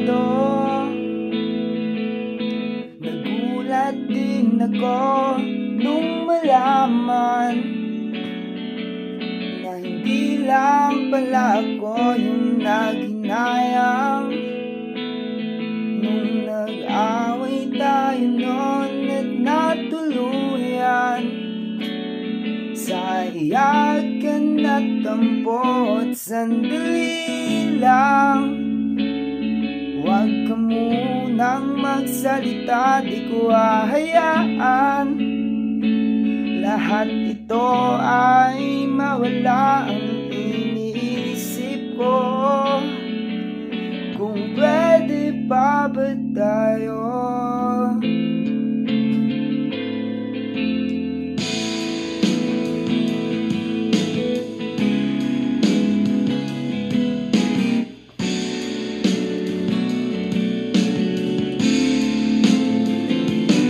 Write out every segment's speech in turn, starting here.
ito. Nagulat din ako nung malaman na hindi lang pala ako yung naghinayang nung nag-away tayo noon at natuluyan sa iyakan at tampo. At sandali lang, huwag ka munang magsalita, di ko hahayaan lahat ito ay mawala. Ang iniisip ko, kung pwede pa ba tayo?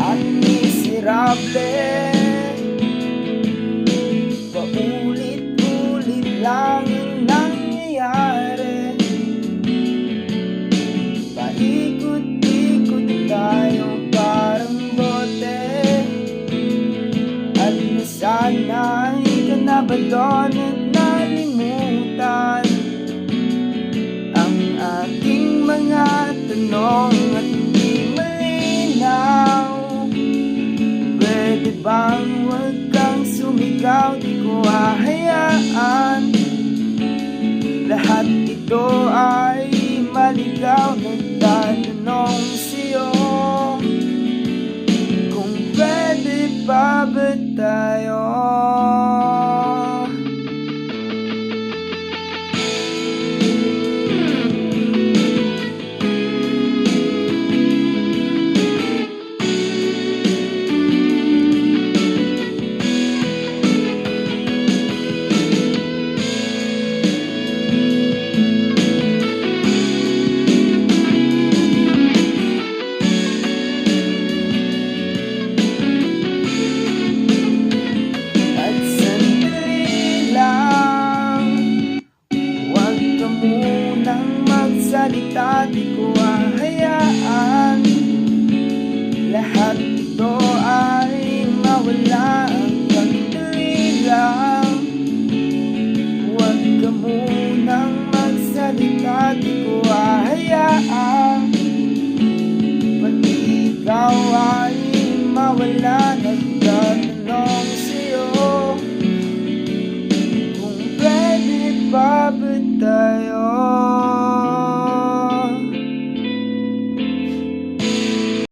At miserable, paulit-ulit lang ang nangyayari. Paikot-ikot tayo parang bote, at nasanay ka na ba doon at nalimutan ang aking mga tanong at hindi malinaw? Pwede bang huwag kang sumigaw, di ko hahayaan lahat ito ay maligaw.